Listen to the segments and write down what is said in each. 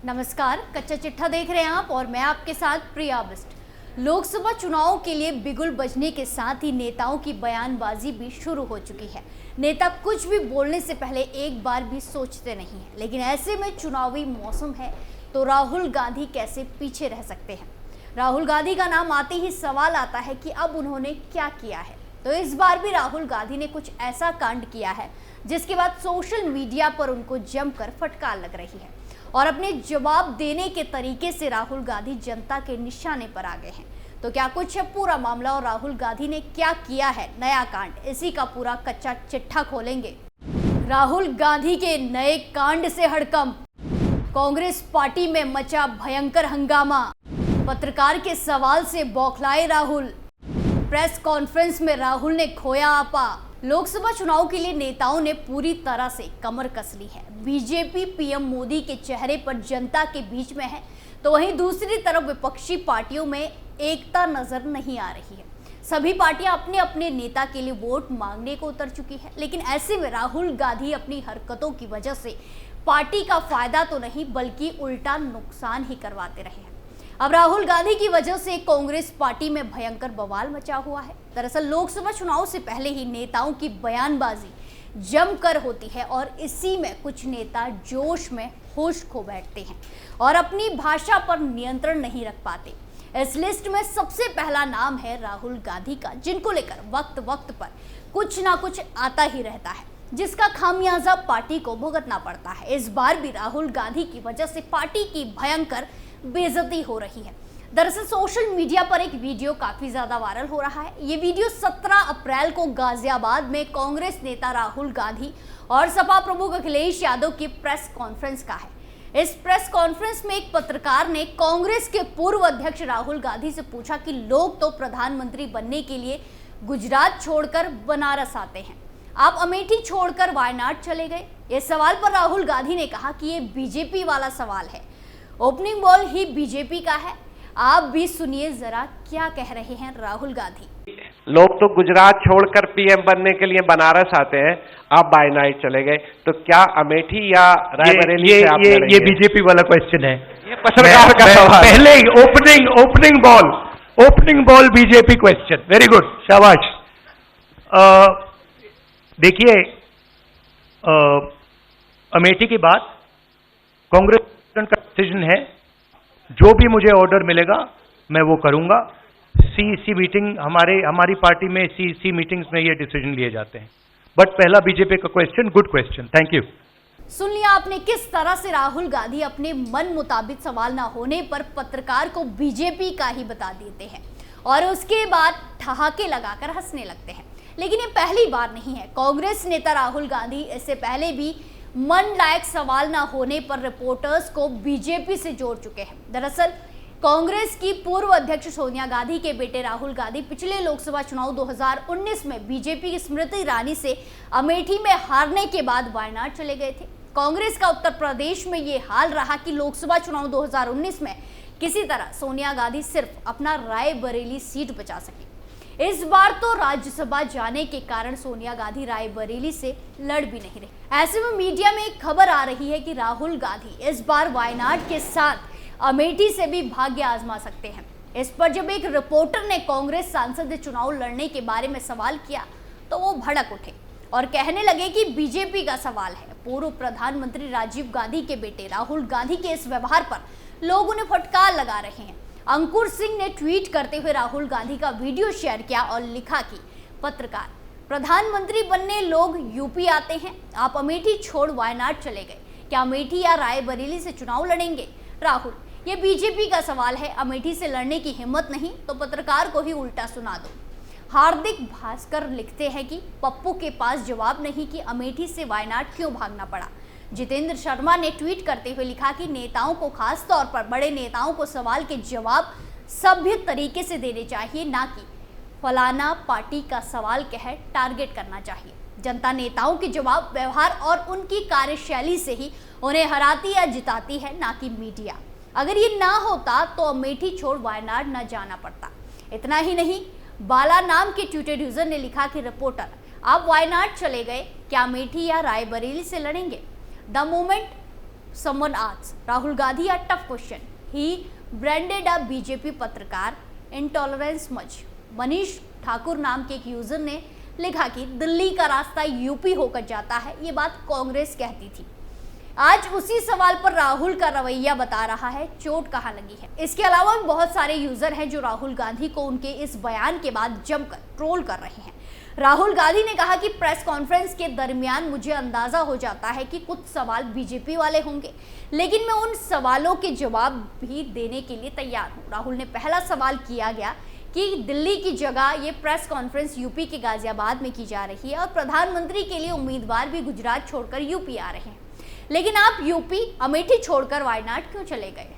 नमस्कार, कच्चा चिट्ठा देख रहे हैं आप और मैं आपके साथ प्रिया बिस्ट। लोकसभा चुनाव के लिए बिगुल बजने के साथ ही नेताओं की बयानबाजी भी शुरू हो चुकी है। नेता कुछ भी बोलने से पहले एक बार भी सोचते नहीं है, लेकिन ऐसे में चुनावी मौसम है तो राहुल गांधी कैसे पीछे रह सकते हैं। राहुल गांधी का नाम आते ही सवाल आता है कि अब उन्होंने क्या किया है। तो इस बार भी राहुल गांधी ने कुछ ऐसा कांड किया है जिसके बाद सोशल मीडिया पर उनको जमकर फटकार लग रही है और अपने जवाब देने के तरीके से राहुल गांधी जनता के निशाने पर आ गए हैं। तो क्या कुछ है पूरा मामला और राहुल गांधी ने क्या किया है नया कांड, इसी का पूरा कच्चा चिट्ठा खोलेंगे। राहुल गांधी के नए कांड से हड़कंप, कांग्रेस पार्टी में मचा भयंकर हंगामा, पत्रकार के सवाल से बौखलाए राहुल, प्रेस कॉन्फ्रेंस में राहुल ने खोया आपा। लोकसभा चुनाव के लिए नेताओं ने पूरी तरह से कमर कस ली है। बीजेपी पीएम मोदी के चेहरे पर जनता के बीच में है, तो वहीं दूसरी तरफ विपक्षी पार्टियों में एकता नजर नहीं आ रही है। सभी पार्टियां अपने अपने नेता के लिए वोट मांगने को उतर चुकी है, लेकिन ऐसे में राहुल गांधी अपनी हरकतों की वजह से पार्टी का फायदा तो नहीं बल्कि उल्टा नुकसान ही करवाते रहे हैं। अब राहुल गांधी की वजह से कांग्रेस पार्टी में भयंकर बवाल मचा हुआ है। दरअसल लोकसभा चुनाव से पहले ही नेताओं की बयानबाजी जमकर होती है और इसी में कुछ नेता जोश में होश खो बैठते हैं और अपनी भाषा पर नियंत्रण नहीं रख पाते। इस लिस्ट में सबसे पहला नाम है राहुल गांधी का, जिनको लेकर वक्त वक्त पर कुछ ना कुछ आता ही रहता है, जिसका खामियाजा पार्टी को भुगतना पड़ता है। इस बार भी राहुल गांधी की वजह से पार्टी की भयंकर बेइज्जती हो रही है। दरअसल सोशल मीडिया पर एक वीडियो काफी ज्यादा वायरल हो रहा है। ये वीडियो 17 अप्रैल को गाजियाबाद में कांग्रेस नेता राहुल गांधी और सपा प्रमुख अखिलेश यादव की प्रेस कॉन्फ्रेंस का है। इस प्रेस कॉन्फ्रेंस में एक पत्रकार ने कांग्रेस के पूर्व अध्यक्ष राहुल गांधी से पूछा कि लोग तो प्रधानमंत्री बनने के लिए गुजरात छोड़कर बनारस आते हैं, आप अमेठी छोड़कर वायनाड चले गए। इस सवाल पर राहुल गांधी ने कहा कि ये बीजेपी वाला सवाल है, ओपनिंग बॉल ही बीजेपी का है। आप भी सुनिए जरा क्या कह रहे हैं राहुल गांधी। लोग तो गुजरात छोड़कर पीएम बनने के लिए बनारस आते हैं, आप वायनाड चले गए, तो क्या अमेठी या रायबरेली से आप ये बीजेपी वाला क्वेश्चन है। ये पत्रकार का सवाल पहले opening ball BJP question. Very good, शाबाश। देखिए, अमेठी की बात कांग्रेस का डिसीजन है, जो भी मुझे ऑर्डर मिलेगा मैं वो करूंगा। सीईसी मीटिंग हमारी पार्टी में सीईसी मीटिंग्स में ये डिसीजन लिए जाते हैं। बट पहला बीजेपी का question, good question, thank you. सुन लिया आपने किस तरह से राहुल गांधी अपने मन मुताबिक सवाल ना होने पर पत्रकार को बीजेपी का ही बता देते हैं और उसके बाद ठहाके लगाकर हंसने लगते हैं। लेकिन ये पहली बार नहीं है। कांग्रेस नेता राहुल गांधी इससे पहले भी मन लायक सवाल ना होने पर रिपोर्टर्स को बीजेपी से जोड़ चुके हैं। दरअसल कांग्रेस की पूर्व अध्यक्ष सोनिया गांधी के बेटे राहुल गांधी पिछले लोकसभा चुनाव 2019 में बीजेपी की स्मृति ईरानी से अमेठी में हारने के बाद वायनाड चले गए थे। कांग्रेस का उत्तर प्रदेश में ये हाल रहा कि लोकसभा चुनाव 2019 में किसी तरह सोनिया गांधी सिर्फ अपना रायबरेली सीट बचा सकी। इस बार तो राज्यसभा जाने के कारण सोनिया गांधी रायबरेली से लड़ भी नहीं रही। ऐसे में मीडिया में एक खबर आ रही है कि राहुल गांधी इस बार वायनाड के साथ अमेठी से भी भाग्य आजमा सकते हैं। इस पर जब एक रिपोर्टर ने कांग्रेस सांसद चुनाव लड़ने के बारे में सवाल किया तो वो भड़क उठे और कहने लगे कि बीजेपी का सवाल है। पूर्व प्रधानमंत्री राजीव गांधी के बेटे राहुल गांधी के इस व्यवहार पर लोग उन्हें फटकार लगा रहे हैं। अंकुर सिंह ने ट्वीट करते हुए राहुल गांधी का वीडियो शेयर किया और लिखा कि पत्रकार, प्रधानमंत्री बनने लोग यूपी आते हैं, आप अमेठी छोड़ वायनाड चले गए, क्या अमेठी या रायबरेली से चुनाव लड़ेंगे? राहुल, ये बीजेपी का सवाल है, अमेठी से लड़ने की हिम्मत नहीं तो पत्रकार को ही उल्टा सुना दो। हार्दिक भास्कर लिखते हैं कि पप्पू के पास जवाब नहीं कि अमेठी से वायनाड क्यों भागना पड़ा। जितेंद्र शर्मा ने ट्वीट करते हुए लिखा कि नेताओं को, खास तौर पर बड़े नेताओं को सवाल के जवाब सभ्य तरीके से देने चाहिए, ना कि फलाना पार्टी का सवाल कह टारगेट करना चाहिए। जनता नेताओं के जवाब, व्यवहार और उनकी कार्यशैली से ही उन्हें हराती या जिताती है, ना कि मीडिया। अगर ये ना होता तो अमेठी छोड़ वायनाड न जाना पड़ता। इतना ही नहीं, बाला नाम के ट्विटर यूजर ने लिखा कि रिपोर्टर, आप वायनाड चले गए, क्या अमेठी या रायबरेली से लड़ेंगे? The moment Someone asks, Rahul Gandhi a tough question. He branded a BJP पत्रकार intolerance much. मनीष ठाकुर नाम के एक यूजर ने लिखा कि दिल्ली का रास्ता यूपी होकर जाता है, ये बात कांग्रेस कहती थी। आज उसी सवाल पर राहुल का रवैया बता रहा है चोट कहां लगी है। इसके अलावा भी बहुत सारे यूजर हैं जो राहुल गांधी को उनके इस बयान के बाद जमकर ट्रोल कर रहे हैं। राहुल गांधी ने कहा कि प्रेस कॉन्फ्रेंस के दरमियान मुझे अंदाजा हो जाता है कि कुछ सवाल बीजेपी वाले होंगे, लेकिन मैं उन सवालों के जवाब भी देने के लिए तैयार हूं। राहुल ने पहला सवाल किया गया कि दिल्ली की जगह ये प्रेस कॉन्फ्रेंस यूपी के गाजियाबाद में की जा रही है और प्रधानमंत्री के लिए उम्मीदवार भी गुजरात छोड़कर यूपी आ रहे हैं, लेकिन आप यूपी अमेठी छोड़कर वायनाड क्यों चले गए?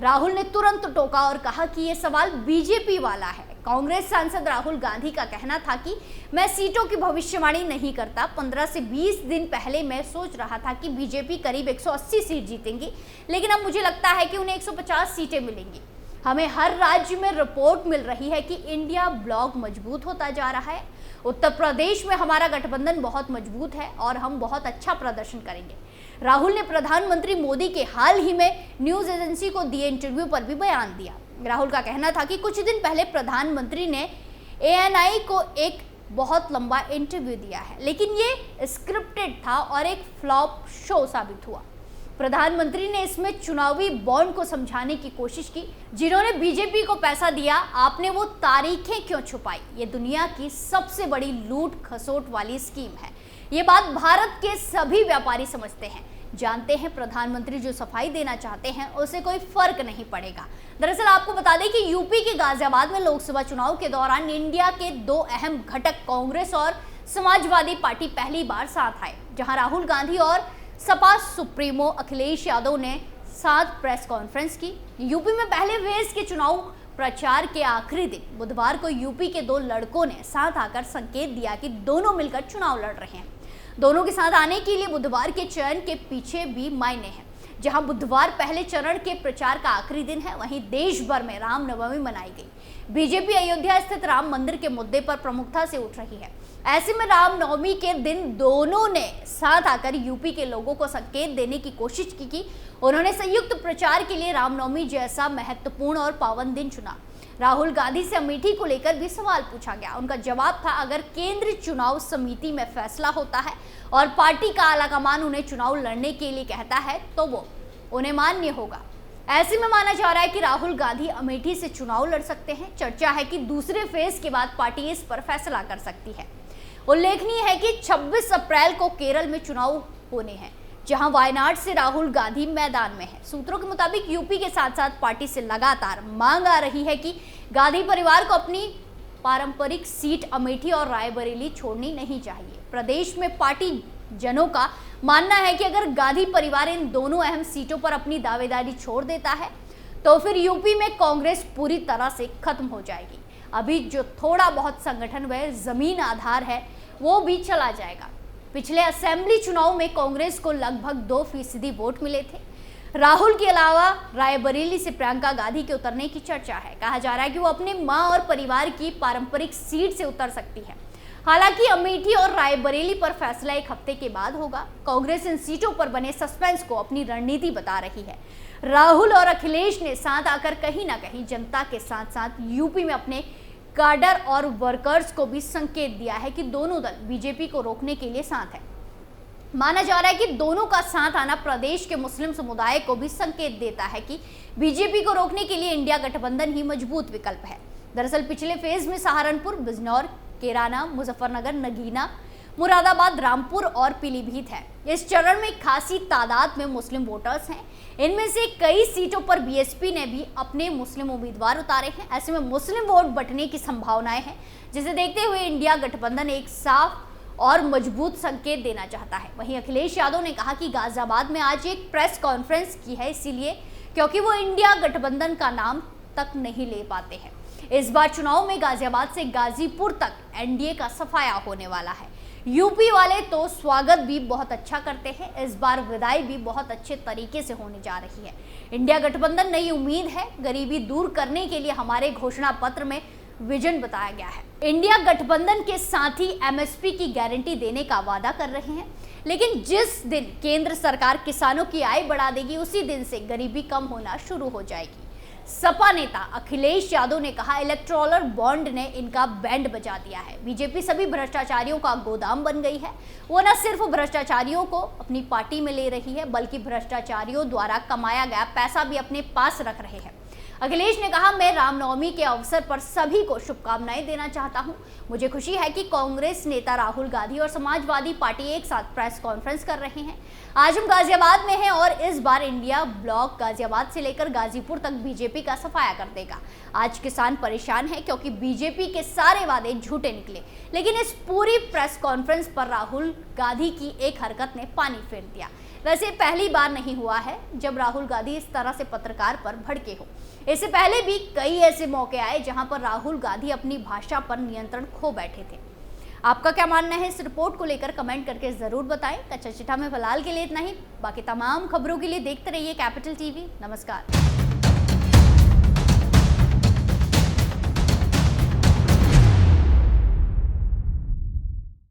राहुल ने तुरंत टोका और कहा कि यह सवाल बीजेपी वाला है। कांग्रेस सांसद राहुल गांधी का कहना था कि मैं सीटों की भविष्यवाणी नहीं करता। 15 से 20 दिन पहले मैं सोच रहा था कि बीजेपी करीब 180 सीट जीतेंगी, लेकिन अब मुझे लगता है कि उन्हें 150 सीटें मिलेंगी। हमें हर राज्य में रिपोर्ट मिल रही है कि इंडिया ब्लॉक मजबूत होता जा रहा है। उत्तर प्रदेश में हमारा गठबंधन बहुत मजबूत है और हम बहुत अच्छा प्रदर्शन करेंगे। राहुल ने प्रधानमंत्री मोदी के हाल ही में न्यूज एजेंसी को दिए इंटरव्यू पर भी बयान दिया। राहुल का कहना था कि कुछ दिन पहले प्रधानमंत्री ने ANI को एक बहुत लंबा इंटरव्यू दिया है, लेकिन ये स्क्रिप्टेड था और एक फ्लॉप शो साबित हुआ। प्रधानमंत्री ने इसमें चुनावी बॉन्ड को समझाने की कोशिश की। जिन्होंने बीजेपी को पैसा दिया, आपने वो तारीखें क्यों छुपाई? ये दुनिया की सबसे बड़ी लूट खसोट वाली स्कीम है। ये बात भारत के सभी व्यापारी समझते हैं, जानते हैं। प्रधानमंत्री जो सफाई देना चाहते हैं उसे कोई फर्क नहीं पड़ेगा। दरअसल आपको बता दें कि यूपी के गाजियाबाद में लोकसभा चुनाव के दौरान इंडिया के दो अहम घटक कांग्रेस और समाजवादी पार्टी पहली बार साथ आए, जहां राहुल गांधी और सपा सुप्रीमो अखिलेश यादव ने साथ प्रेस कॉन्फ्रेंस की। यूपी में पहले फेज के चुनाव प्रचार के आखिरी दिन बुधवार को यूपी के दो लड़कों ने साथ आकर संकेत दिया कि दोनों मिलकर चुनाव लड़ रहे हैं। दोनों के साथ आने के लिए बुधवार के चयन के पीछे भी मायने हैं। जहां बुधवार पहले चरण के प्रचार का आखिरी दिन है, वहीं देश भर में रामनवमी मनाई गई। बीजेपी अयोध्या स्थित राम मंदिर के मुद्दे पर प्रमुखता से उठ रही है। ऐसे में रामनवमी के दिन दोनों ने साथ आकर यूपी के लोगों को संकेत देने की कोशिश की कि उन्होंने संयुक्त प्रचार के लिए रामनवमी जैसा महत्वपूर्ण और पावन दिन चुना। राहुल गांधी से अमेठी को लेकर भी सवाल पूछा गया। उनका जवाब था, अगर केंद्रीय चुनाव समिति में फैसला होता है और पार्टी का आलाकमान उन्हें चुनाव लड़ने के लिए कहता है तो वो उन्हें मान्य होगा। ऐसे में माना जा रहा है कि राहुल गांधी अमेठी से चुनाव लड़ सकते हैं। चर्चा है कि दूसरे फेज के बाद पार्टी इस पर फैसला कर सकती है। उल्लेखनीय है कि 26 अप्रैल को केरल में चुनाव होने हैं, जहां वायनाड से राहुल गांधी मैदान में है। सूत्रों के मुताबिक यूपी के साथ साथ पार्टी से लगातार मांग आ रही है कि गांधी परिवार को अपनी पारंपरिक सीट अमेठी और रायबरेली छोड़नी नहीं चाहिए। प्रदेश में पार्टी जनों का मानना है कि अगर गांधी परिवार इन दोनों अहम सीटों पर अपनी दावेदारी छोड़ देता है तो फिर यूपी में कांग्रेस पूरी तरह से खत्म हो जाएगी। अभी जो थोड़ा बहुत संगठन व जमीन आधार है वो भी चला जाएगा। पिछले असेंबली चुनाव में कांग्रेस को लगभग 2% वोट मिले थे। राहुल के अलावा रायबरेली से प्रियंका गांधी के उतरने की चर्चा है। कहा जा रहा है कि वो अपने मां और परिवार की पारंपरिक सीट से उतर सकती है। हालांकि अमेठी और रायबरेली पर फैसला एक हफ्ते के बाद होगा। कांग्रेस इन सीटों पर बने सस्पेंस को अपनी रणनीति बता रही है। राहुल और अखिलेश ने साथ आकर कहीं ना कहीं जनता के साथ साथ यूपी में अपने काडर और वर्कर्स को भी संकेत दिया है कि दोनों दल बीजेपी को रोकने के लिए साथ है। माना जा रहा है कि दोनों का साथ आना प्रदेश के मुस्लिम समुदाय को भी संकेत देता है कि बीजेपी को रोकने के लिए इंडिया गठबंधन ही मजबूत विकल्प है। दरअसल पिछले फेज में सहारनपुर, बिजनौर, कैराना, मुजफ्फरनगर, नगीना, मुरादाबाद, रामपुर और पीलीभीत है। इस चरण में खासी तादाद में मुस्लिम वोटर्स हैं। इनमें से कई सीटों पर बीएसपी ने भी अपने मुस्लिम उम्मीदवार उतारे हैं। ऐसे में मुस्लिम वोट बंटने की संभावनाएं हैं, जिसे देखते हुए इंडिया गठबंधन एक साफ और मजबूत संकेत देना चाहता है। वहीं अखिलेश यादव ने कहा कि गाजियाबाद में आज एक प्रेस कॉन्फ्रेंस की है इसीलिए क्योंकि वो इंडिया गठबंधन का नाम तक नहीं ले पाते हैं। इस बार चुनाव में गाजियाबाद से गाजीपुर तक एनडीए का सफाया होने वाला है। यूपी वाले तो स्वागत भी बहुत अच्छा करते हैं। इस बार विदाई भी बहुत अच्छे तरीके से होने जा रही है। इंडिया गठबंधन नई उम्मीद है। गरीबी दूर करने के लिए हमारे घोषणा पत्र में विजन बताया गया है। इंडिया गठबंधन के साथ ही एमएसपी की गारंटी देने का वादा कर रहे हैं, लेकिन जिस दिन केंद्र सरकार किसानों की आय बढ़ा देगी उसी दिन से गरीबी कम होना शुरू हो जाएगी। सपा नेता अखिलेश यादव ने कहा इलेक्टोरल बॉन्ड ने इनका बैंड बजा दिया है। बीजेपी सभी भ्रष्टाचारियों का गोदाम बन गई है। वो न सिर्फ भ्रष्टाचारियों को अपनी पार्टी में ले रही है, बल्कि भ्रष्टाचारियों द्वारा कमाया गया पैसा भी अपने पास रख रहे हैं। अखिलेश ने कहा मैं रामनवमी के अवसर पर सभी को शुभकामनाएं देना चाहता हूं। मुझे खुशी है कि कांग्रेस नेता राहुल गांधी और समाजवादी पार्टी एक साथ प्रेस कॉन्फ्रेंस कर रहे हैं। आज हम गाजियाबाद में हैं और इस बार इंडिया ब्लॉक गाजियाबाद से लेकर गाजीपुर तक बीजेपी का सफाया कर देगा। आज किसान परेशान है क्योंकि बीजेपी के सारे वादे झूठे निकले, लेकिन इस पूरी प्रेस कॉन्फ्रेंस पर राहुल गांधी की एक हरकत ने पानी फेर दिया। वैसे पहली बार नहीं हुआ है जब राहुल गांधी इस तरह से पत्रकार पर भड़के हो। इससे पहले भी कई ऐसे मौके आए जहां पर राहुल गांधी अपनी भाषा पर नियंत्रण खो बैठे थे। आपका क्या मानना है इस रिपोर्ट को लेकर कमेंट करके जरूर बताएं। कच्चा चिट्ठा में फिलहाल के लिए इतना ही। बाकी तमाम खबरों के लिए देखते रहिए कैपिटल टीवी। नमस्कार।